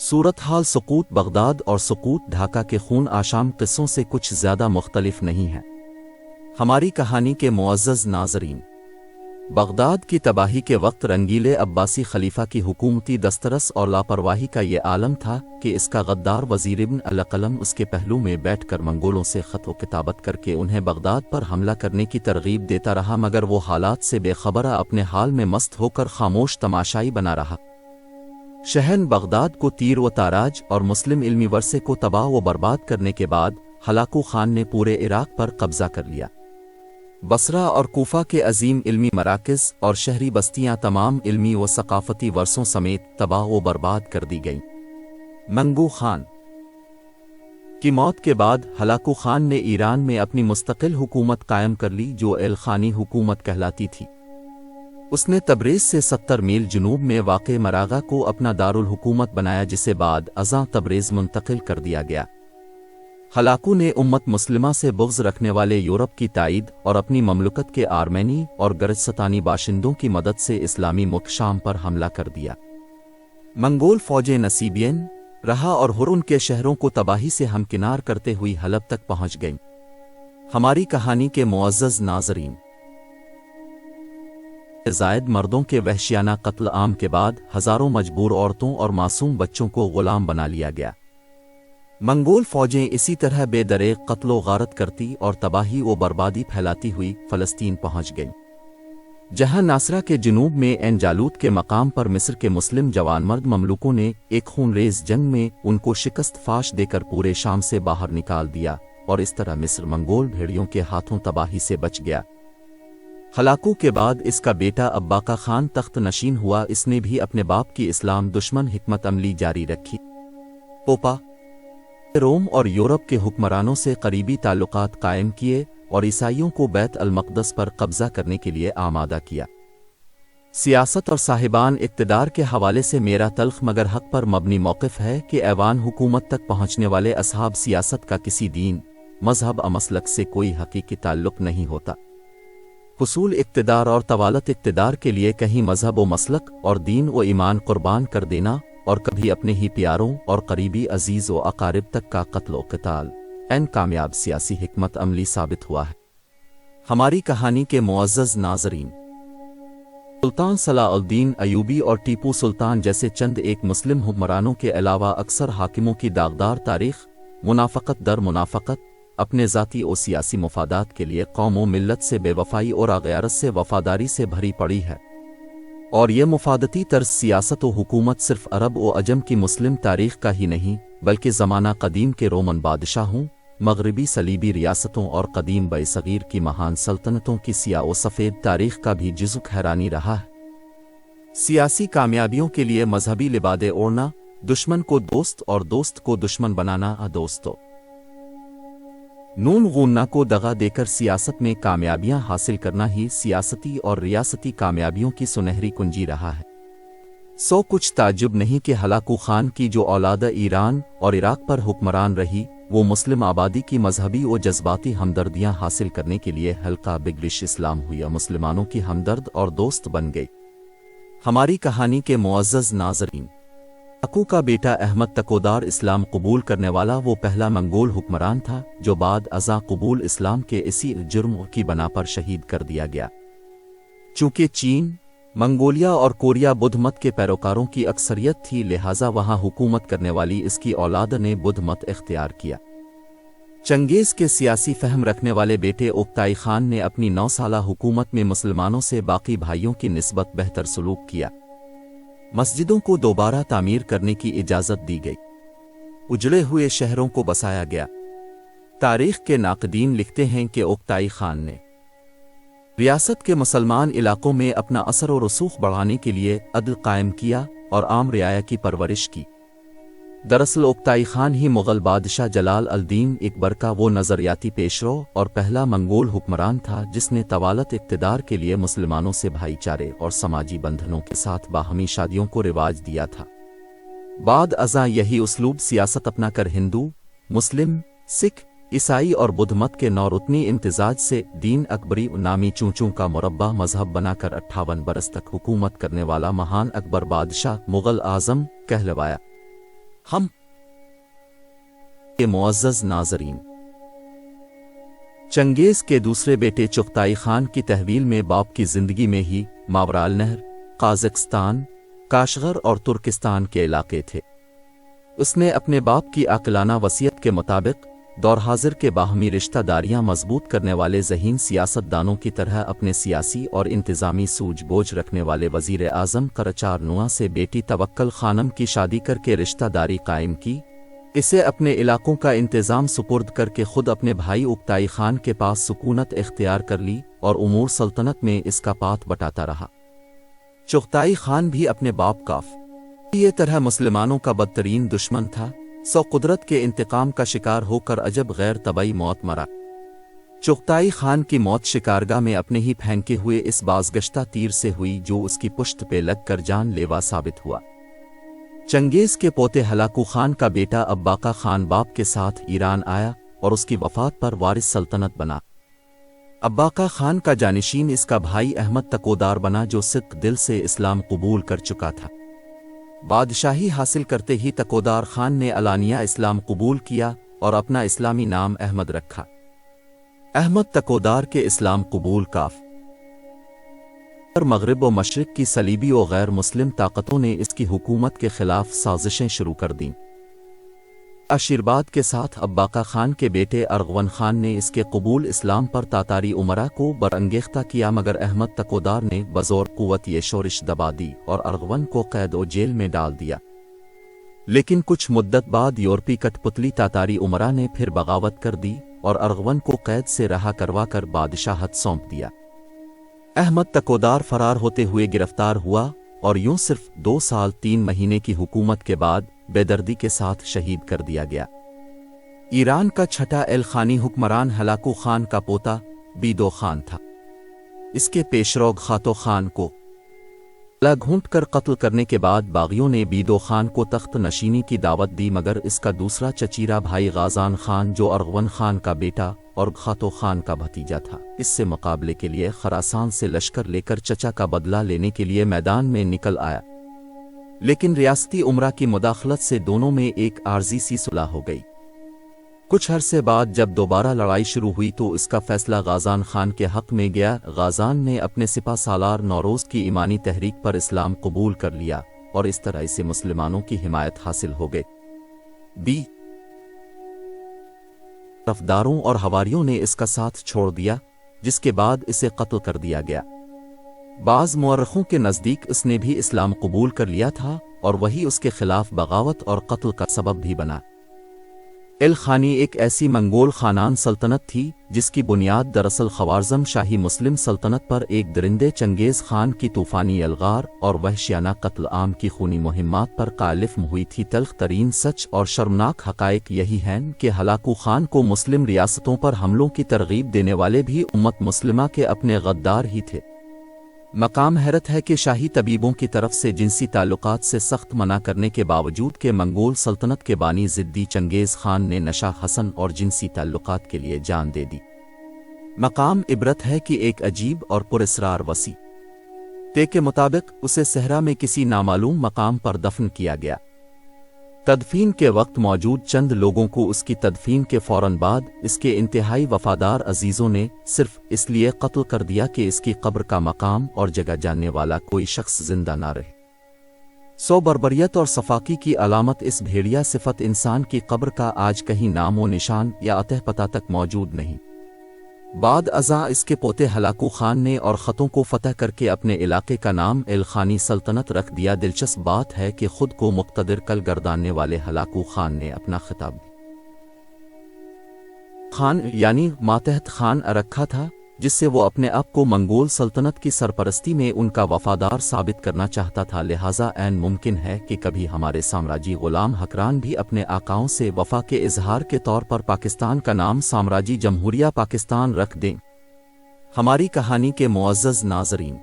صورتحال سقوط بغداد اور سقوط ڈھاکہ کے خون آشام قصوں سے کچھ زیادہ مختلف نہیں ہے۔ ہماری کہانی کے معزز ناظرین، بغداد کی تباہی کے وقت رنگیلے عباسی خلیفہ کی حکومتی دسترس اور لاپرواہی کا یہ عالم تھا کہ اس کا غدار وزیر ابن القلم اس کے پہلو میں بیٹھ کر منگولوں سے خط و کتابت کر کے انہیں بغداد پر حملہ کرنے کی ترغیب دیتا رہا، مگر وہ حالات سے بے خبرہ اپنے حال میں مست ہو کر خاموش تماشائی بنا رہا۔ شہن بغداد کو تیر و تاراج اور مسلم علمی ورثے کو تباہ و برباد کرنے کے بعد ہلاکو خان نے پورے عراق پر قبضہ کر لیا۔ بصرہ اور کوفہ کے عظیم علمی مراکز اور شہری بستیاں تمام علمی و ثقافتی ورثوں سمیت تباہ و برباد کر دی گئیں۔ منگو خان کی موت کے بعد ہلاکو خان نے ایران میں اپنی مستقل حکومت قائم کر لی جو الخانی حکومت کہلاتی تھی۔ اس نے تبریز سے 70 میل جنوب میں واقع مراغہ کو اپنا دارالحکومت بنایا، جسے بعد ازاں تبریز منتقل کر دیا گیا۔ ہلاکو نے امت مسلمہ سے بغض رکھنے والے یورپ کی تائید اور اپنی مملکت کے آرمینی اور گرجستانی باشندوں کی مدد سے اسلامی ملک شام پر حملہ کر دیا۔ منگول فوجیں نصیبین، رہا اور ہرن کے شہروں کو تباہی سے ہمکنار کرتے ہوئی حلب تک پہنچ گئیں۔ ہماری کہانی کے معزز ناظرین، زائد مردوں کے وحشیانہ قتل عام کے بعد ہزاروں مجبور عورتوں اور معصوم بچوں کو غلام بنا لیا گیا۔ منگول فوجیں اسی طرح بے دریغ قتل و غارت کرتی اور تباہی و بربادی پھیلاتی ہوئی فلسطین پہنچ گئیں، جہاں ناصرہ کے جنوب میں عین جالوت کے مقام پر مصر کے مسلم جوان مرد مملوکوں نے ایک خون ریز جنگ میں ان کو شکست فاش دے کر پورے شام سے باہر نکال دیا، اور اس طرح مصر منگول بھیڑیوں کے ہاتھوں تباہی سے بچ گیا۔ ہلاکو کے بعد اس کا بیٹا اباقا خان تخت نشین ہوا۔ اس نے بھی اپنے باپ کی اسلام دشمن حکمت عملی جاری رکھی۔ پوپا روم اور یورپ کے حکمرانوں سے قریبی تعلقات قائم کیے اور عیسائیوں کو بیت المقدس پر قبضہ کرنے کے لیے آمادہ کیا۔ سیاست اور صاحبان اقتدار کے حوالے سے میرا تلخ مگر حق پر مبنی موقف ہے کہ ایوان حکومت تک پہنچنے والے اصحاب سیاست کا کسی دین، مذہب اور مسلک سے کوئی حقیقی تعلق نہیں ہوتا۔ حصول اقتدار اور طوالت اقتدار کے لیے کہیں مذہب و مسلک اور دین و ایمان قربان کر دینا، اور کبھی اپنے ہی پیاروں اور قریبی عزیز و اقارب تک کا قتل و قتال این کامیاب سیاسی حکمت عملی ثابت ہوا ہے۔ ہماری کہانی کے معزز ناظرین، سلطان صلاح الدین ایوبی اور ٹیپو سلطان جیسے چند ایک مسلم حکمرانوں کے علاوہ اکثر حاکموں کی داغدار تاریخ منافقت در منافقت، اپنے ذاتی و سیاسی مفادات کے لیے قوم و ملت سے بے وفائی اور غیرت سے وفاداری سے بھری پڑی ہے، اور یہ مفادتی طرز سیاست و حکومت صرف عرب و عجم کی مسلم تاریخ کا ہی نہیں بلکہ زمانہ قدیم کے رومن بادشاہوں، مغربی صلیبی ریاستوں اور قدیم بر صغیر کی مہان سلطنتوں کی سیاہ و سفید تاریخ کا بھی جزو حیرانی رہا ہے۔ سیاسی کامیابیوں کے لیے مذہبی لبادے اوڑھنا، دشمن کو دوست اور دوست کو دشمن بنانا، دوستو نون غنہ کو دغا دے کر سیاست میں کامیابیاں حاصل کرنا ہی سیاستی اور ریاستی کامیابیوں کی سنہری کنجی رہا ہے۔ سو کچھ تعجب نہیں کہ ہلاکو خان کی جو اولاد ایران اور عراق پر حکمران رہی، وہ مسلم آبادی کی مذہبی و جذباتی ہمدردیاں حاصل کرنے کے لیے حلقہ بگلش اسلام ہوئی، مسلمانوں کی ہمدرد اور دوست بن گئی۔ ہماری کہانی کے معزز ناظرین، ہلاکو کا بیٹا احمد تکودار اسلام قبول کرنے والا وہ پہلا منگول حکمران تھا جو بعد ازاں قبول اسلام کے اسی جرم کی بنا پر شہید کر دیا گیا۔ چونکہ چین، منگولیا اور کوریا بدھ مت کے پیروکاروں کی اکثریت تھی، لہٰذا وہاں حکومت کرنے والی اس کی اولاد نے بدھ مت اختیار کیا۔ چنگیز کے سیاسی فہم رکھنے والے بیٹے اوکتائی خان نے اپنی 9 سالہ حکومت میں مسلمانوں سے باقی بھائیوں کی نسبت بہتر سلوک کیا۔ مسجدوں کو دوبارہ تعمیر کرنے کی اجازت دی گئی، اجڑے ہوئے شہروں کو بسایا گیا۔ تاریخ کے ناقدین لکھتے ہیں کہ اوکتائی خان نے ریاست کے مسلمان علاقوں میں اپنا اثر و رسوخ بڑھانے کے لیے عدل قائم کیا اور عام رعایا کی پرورش کی۔ دراصل اوکتائی خان ہی مغل بادشاہ جلال الدین اکبر کا وہ نظریاتی پیشرو اور پہلا منگول حکمران تھا جس نے طوالت اقتدار کے لیے مسلمانوں سے بھائی چارے اور سماجی بندھنوں کے ساتھ باہمی شادیوں کو رواج دیا تھا۔ بعد ازاں یہی اسلوب سیاست اپنا کر ہندو، مسلم، سکھ، عیسائی اور بدھ مت کے نورتنی امتزاج سے دین اکبری نامی چونچوں کا مربع مذہب بنا کر 58 برس تک حکومت کرنے والا مہان اکبر بادشاہ مغل اعظم کہلوایا۔ ہم کے معزز ناظرین، چنگیز کے دوسرے بیٹے چغتائی خان کی تحویل میں باپ کی زندگی میں ہی ماوراء النہر، قازقستان، کاشغر اور ترکستان کے علاقے تھے۔ اس نے اپنے باپ کی عاقلانہ وصیت کے مطابق دور حاضر کے باہمی رشتہ داریاں مضبوط کرنے والے ذہین سیاست دانوں کی طرح اپنے سیاسی اور انتظامی سوجھ بوجھ رکھنے والے وزیر اعظم قرچار نوا سے بیٹی توکل خانم کی شادی کر کے رشتہ داری قائم کی، اسے اپنے علاقوں کا انتظام سپرد کر کے خود اپنے بھائی اکتائی خان کے پاس سکونت اختیار کر لی اور امور سلطنت میں اس کا پات بٹاتا رہا۔ چغتائی خان بھی اپنے باپ کا یہ طرح مسلمانوں کا بدترین دشمن تھا، سو قدرت کے انتقام کا شکار ہو کر عجب غیر طبعی موت مرا۔ چغتائی خان کی موت شکارگاہ میں اپنے ہی پھینکے ہوئے اس بازگشتہ تیر سے ہوئی جو اس کی پشت پہ لگ کر جان لیوا ثابت ہوا۔ چنگیز کے پوتے ہلاکو خان کا بیٹا اباقہ خان باپ کے ساتھ ایران آیا اور اس کی وفات پر وارث سلطنت بنا۔ اباقہ خان کا جانشین اس کا بھائی احمد تکودار بنا جو صدق دل سے اسلام قبول کر چکا تھا۔ بادشاہی حاصل کرتے ہی تکودار خان نے علانیہ اسلام قبول کیا اور اپنا اسلامی نام احمد رکھا۔ احمد تکودار کے اسلام قبول پر مغرب و مشرق کی صلیبی و غیر مسلم طاقتوں نے اس کی حکومت کے خلاف سازشیں شروع کر دیں۔ آشیرواد کے ساتھ اباقہ خان کے بیٹے ارغون خان نے اس کے قبول اسلام پر تاتاری امراء کو برانگیختہ کیا، مگر احمد تکودار نے بزور قوت یہ شورش دبا دی اور ارغون کو قید و جیل میں ڈال دیا۔ لیکن کچھ مدت بعد یورپی کٹ پتلی تاتاری امراء نے پھر بغاوت کر دی اور ارغون کو قید سے رہا کروا کر بادشاہت سونپ دیا۔ احمد تکودار فرار ہوتے ہوئے گرفتار ہوا اور یوں صرف 2 سال 3 مہینے کی حکومت کے بعد بے دردی کے ساتھ شہید کر دیا گیا۔ ایران کا چھٹا الخانی حکمران ہلاکو خان کا پوتا بیدو خان تھا۔ اس کے پیشرو خاتو خان کو گھونٹ کر قتل کرنے کے بعد باغیوں نے بیدو خان کو تخت نشینی کی دعوت دی، مگر اس کا دوسرا چچیرا بھائی غازان خان جو ارغون خان کا بیٹا اور خاتو خان کا بھتیجا تھا، اس سے مقابلے کے لیے خراسان سے لشکر لے کر چچا کا بدلہ لینے کے لیے میدان میں نکل آیا، لیکن ریاستی امراء کی مداخلت سے دونوں میں ایک عارضی سی صلح ہو گئی۔ کچھ عرصے بعد جب دوبارہ لڑائی شروع ہوئی تو اس کا فیصلہ غازان خان کے حق میں گیا۔ غازان نے اپنے سپہ سالار نوروز کی ایمانی تحریک پر اسلام قبول کر لیا اور اس طرح اسے مسلمانوں کی حمایت حاصل ہو گئی۔ طرفداروں اور حواریوں نے اس کا ساتھ چھوڑ دیا، جس کے بعد اسے قتل کر دیا گیا۔ بعض مورخوں کے نزدیک اس نے بھی اسلام قبول کر لیا تھا اور وہی اس کے خلاف بغاوت اور قتل کا سبب بھی بنا۔ الخانی ایک ایسی منگول خانان سلطنت تھی جس کی بنیاد دراصل خوارزم شاہی مسلم سلطنت پر ایک درندے چنگیز خان کی طوفانی الغار اور وحشیانہ قتل عام کی خونی مہمات پر قائلفم ہوئی تھی۔ تلخ ترین سچ اور شرمناک حقائق یہی ہیں کہ ہلاکو خان کو مسلم ریاستوں پر حملوں کی ترغیب دینے والے بھی امت مسلمہ کے اپنے غدار ہی تھے۔ مقام حیرت ہے کہ شاہی طبیبوں کی طرف سے جنسی تعلقات سے سخت منع کرنے کے باوجود کہ منگول سلطنت کے بانی ضدی چنگیز خان نے نشہ حسن اور جنسی تعلقات کے لیے جان دے دی۔ مقام عبرت ہے کہ ایک عجیب اور پراسرار وصیت کے مطابق اسے صحرا میں کسی نامعلوم مقام پر دفن کیا گیا۔ تدفین کے وقت موجود چند لوگوں کو اس کی تدفین کے فوراً بعد اس کے انتہائی وفادار عزیزوں نے صرف اس لیے قتل کر دیا کہ اس کی قبر کا مقام اور جگہ جاننے والا کوئی شخص زندہ نہ رہے۔ بربریت اور صفاقی کی علامت اس بھیڑیا صفت انسان کی قبر کا آج کہیں نام و نشان یا اتہ پتہ تک موجود نہیں۔ بعد ازاں اس کے پوتے ہلاکو خان نے اور خطوں کو فتح کر کے اپنے علاقے کا نام الخانی سلطنت رکھ دیا۔ دلچسپ بات ہے کہ خود کو مقتدر کل گرداننے والے ہلاکو خان نے اپنا خطاب خان یعنی ماتحت خان رکھا تھا، جس سے وہ اپنے آپ کو منگول سلطنت کی سرپرستی میں ان کا وفادار ثابت کرنا چاہتا تھا۔ لہٰذا عین ممکن ہے کہ کبھی ہمارے سامراجی غلام حکران بھی اپنے آقاؤں سے وفا کے اظہار کے طور پر پاکستان کا نام سامراجی جمہوریہ پاکستان رکھ دیں۔ ہماری کہانی کے معزز ناظرین،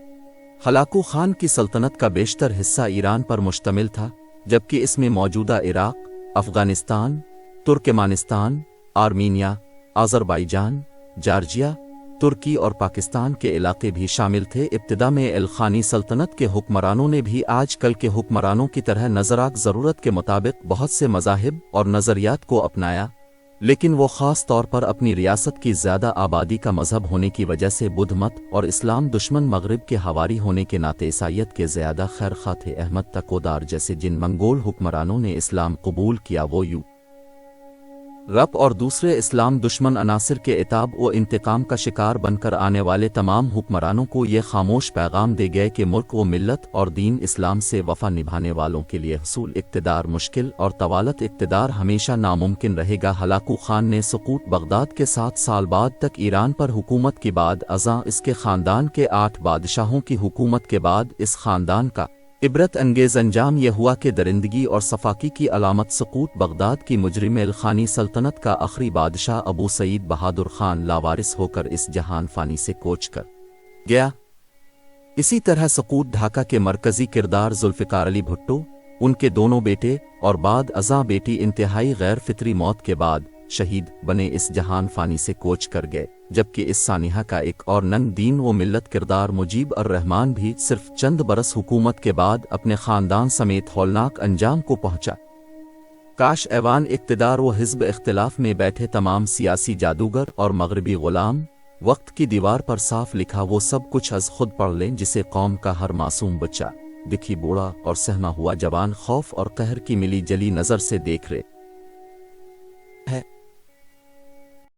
ہلاکو خان کی سلطنت کا بیشتر حصہ ایران پر مشتمل تھا، جبکہ اس میں موجودہ Iraq, Afghanistan, Turkmenistan, Armenia, Azerbaijan, Georgia, Turkey اور پاکستان کے علاقے بھی شامل تھے۔ ابتدا میں الخانی سلطنت کے حکمرانوں نے بھی آج کل کے حکمرانوں کی طرح نظراک ضرورت کے مطابق بہت سے مذاہب اور نظریات کو اپنایا، لیکن وہ خاص طور پر اپنی ریاست کی زیادہ آبادی کا مذہب ہونے کی وجہ سے بدھ مت اور اسلام دشمن مغرب کے حواری ہونے کے ناطے عیسائیت کے زیادہ خیرخواہ تھے۔ احمد تکودار جیسے جن منگول حکمرانوں نے اسلام قبول کیا، وہ یورپ اور دوسرے اسلام دشمن عناصر کے عتاب و انتقام کا شکار بن کر آنے والے تمام حکمرانوں کو یہ خاموش پیغام دے گئے کہ ملک و ملت اور دین اسلام سے وفا نبھانے والوں کے لیے حصول اقتدار مشکل اور طوالت اقتدار ہمیشہ ناممکن رہے گا۔ ہلاکو خان نے سقوط بغداد کے 7 سال بعد تک ایران پر حکومت کی بعد ازاں اس کے خاندان کے 8 بادشاہوں کی حکومت کے بعد اس خاندان کا عبرت انگیز انجام یہ ہوا کہ درندگی اور صفاقی کی علامت سقوط بغداد کی مجرم الخانی سلطنت کا آخری بادشاہ ابو سعید بہادر خان لاوارث ہو کر اس جہان فانی سے کوچ کر گیا۔ اسی طرح سقوط ڈھاکہ کے مرکزی کردار ذوالفقار علی بھٹو، ان کے دونوں بیٹے اور بعد ازاں بیٹی انتہائی غیر فطری موت کے بعد شہید بنے اس جہان فانی سے کوچ کر گئے، جبکہ اس سانحہ کا ایک اور ننگ دین و ملت کردار مجیب الرحمن بھی صرف چند برس حکومت کے بعد اپنے خاندان سمیت ہولناک انجام کو پہنچا۔ کاش ایوان اقتدار و حزب اختلاف میں بیٹھے تمام سیاسی جادوگر اور مغربی غلام وقت کی دیوار پر صاف لکھا وہ سب کچھ از خود پڑھ لیں جسے قوم کا ہر معصوم بچہ، دکھی بوڑھا اور سہما ہوا جوان خوف اور قہر کی ملی جلی نظر سے دیکھ رہے۔